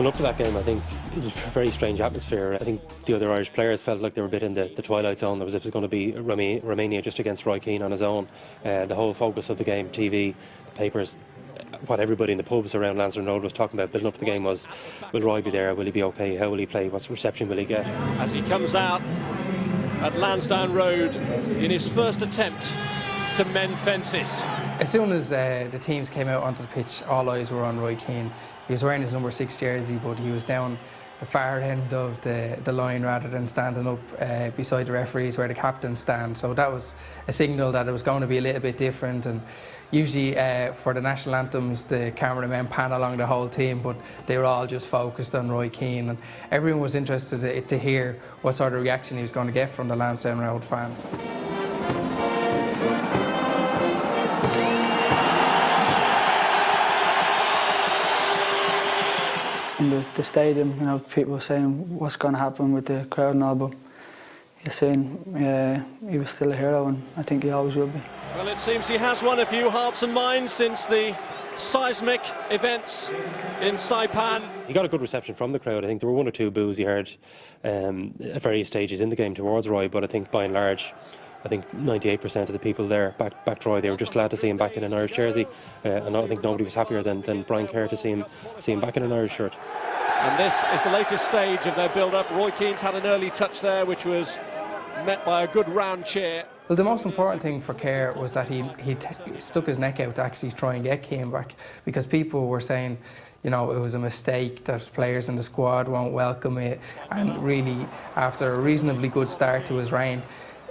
Coming up to that game, I think it was a very strange atmosphere. I think the other Irish players felt like they were a bit in the twilight zone. There was as if it was going to be Romania just against Roy Keane on his own. The whole focus of the game, TV, the papers, what everybody in the pubs around Lansdowne Road was talking about building up to the game was, will Roy be there, will he be okay, how will he play, what reception will he get? As he comes out at Lansdowne Road in his first attempt to mend fences. As soon as the teams came out onto the pitch, all eyes were on Roy Keane. He was wearing his number 6 jersey, but he was down the far end of the line rather than standing up beside the referees where the captains stand. So that was a signal that it was going to be a little bit different. And usually for the national anthems, the cameramen pan along the whole team, but they were all just focused on Roy Keane. And everyone was interested to hear what sort of reaction he was going to get from the Lansdowne Road fans. In the stadium, you know, people were saying what's going to happen with the crowd and all, but you're saying he was still a hero, and I think he always will be. Well, it seems he has won a few hearts and minds since the seismic events in Saipan. He got a good reception from the crowd. I think there were 1 or 2 boos he heard at various stages in the game towards Roy, but I think by and large, I think 98% of the people there backed Roy. They were just glad to see him back in an Irish jersey, and I think nobody was happier than Brian Kerr to see him back in an Irish shirt. And this is the latest stage of their build-up. Roy Keane's had an early touch there, which was met by a good round cheer. Well, the most important thing for Kerr was that he stuck his neck out to actually try and get Keane back, because people were saying, you know, it was a mistake, that players in the squad won't welcome it, and really, after a reasonably good start to his reign,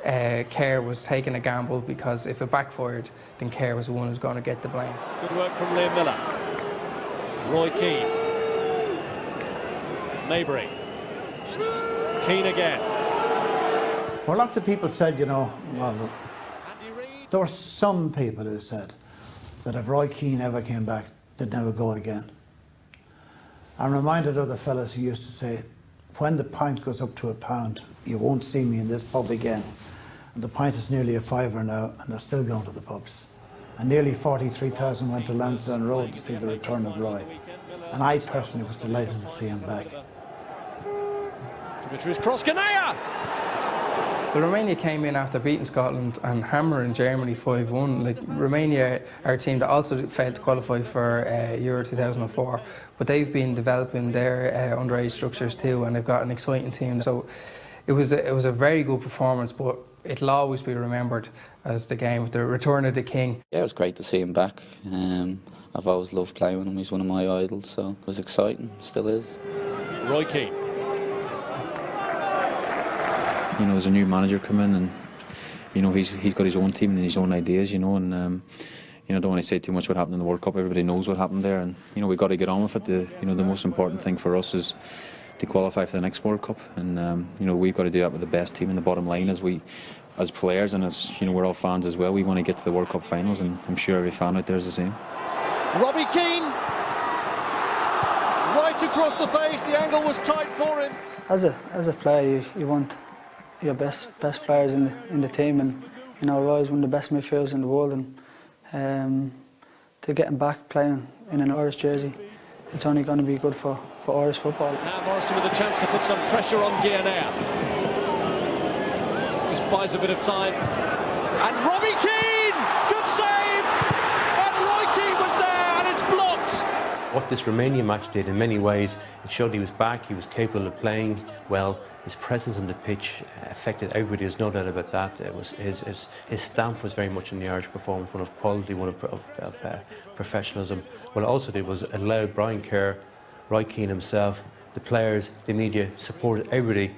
Kerr was taking a gamble, because if it backfired, then Kerr was the one who was going to get the blame. Good work from Liam Miller. Roy Keane. Maybury. Keane again. Well, lots of people said, you know, well, there were some people who said that if Roy Keane ever came back, they'd never go again. I'm reminded of the fellas who used to say, when the pint goes up to £1, you won't see me in this pub again. And the pint is nearly a £5 now, and they're still going to the pubs. And nearly 43,000 went to Lansdowne Road to see the return of Roy. And I personally was delighted to see him back. Victories cross Kanaya! Well, Romania came in after beating Scotland and hammering Germany 5-1. Like, Romania are a team that also failed to qualify for Euro 2004, but they've been developing their underage structures too, and they've got an exciting team. So it was a very good performance, but it'll always be remembered as the game of the return of the king. Yeah, it was great to see him back. I've always loved playing with him. He's one of my idols, so it was exciting, still is. Roy Keane. You know, there's a new manager come in, and you know he's got his own team and his own ideas. You know, and you know, I don't want to say too much what happened in the World Cup. Everybody knows what happened there, and you know we've got to get on with it. You know, the most important thing for us is to qualify for the next World Cup, and you know we've got to do that with the best team. And the bottom line is as players, and as you know, we're all fans as well. We want to get to the World Cup finals, and I'm sure every fan out there is the same. Robbie Keane, right across the face. The angle was tight for him. As a player, you want your best players in the team, and you know Roy's one of the best midfielders in the world, and to get him back playing in an Irish jersey, it's only going to be good for Irish football. Now Morrison with a chance to put some pressure on Guianea. Just buys a bit of time, and Robbie Keane, good save, and Roy Keane was there, and it's blocked. What this Romania match did in many ways, it showed he was back, he was capable of playing well. His presence on the pitch affected everybody, there's no doubt about that. It was his stamp was very much in the Irish performance, one of quality, one of professionalism. What it also did was allowed Brian Kerr, Roy Keane himself, the players, the media, supported everybody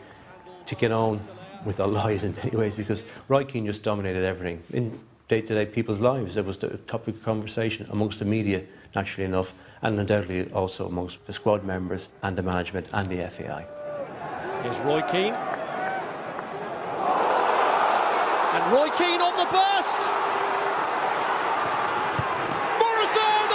to get on with their lives in many ways, because Roy Keane just dominated everything in day-to-day people's lives. It was the topic of conversation amongst the media, naturally enough, and undoubtedly also amongst the squad members and the management and the FAI. Here's Roy Keane. And Roy Keane on the burst! Morrison!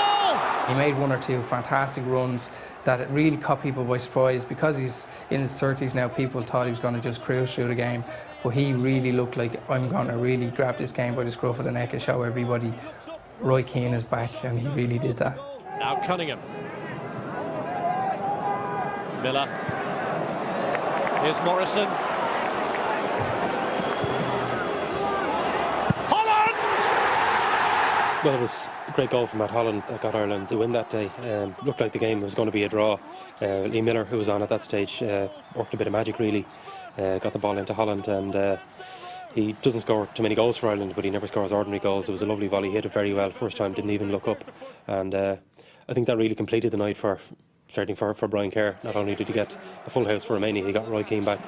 He made 1 or 2 fantastic runs that it really caught people by surprise. Because he's in his 30s now, people thought he was going to just cruise through the game, but he really looked like, I'm going to really grab this game by the scruff of the neck and show everybody Roy Keane is back, and he really did that. Now Cunningham. Miller. Here's Morrison. Holland! Well, it was a great goal from Matt Holland that got Ireland to win that day. Looked like the game was going to be a draw. Lee Miller, who was on at that stage, worked a bit of magic really. Got the ball into Holland, and he doesn't score too many goals for Ireland, but he never scores ordinary goals. It was a lovely volley, hit it very well first time, didn't even look up, and I think that really completed the night for Brian Kerr. Not only did he get a full house for Romania, he got Roy Keane back.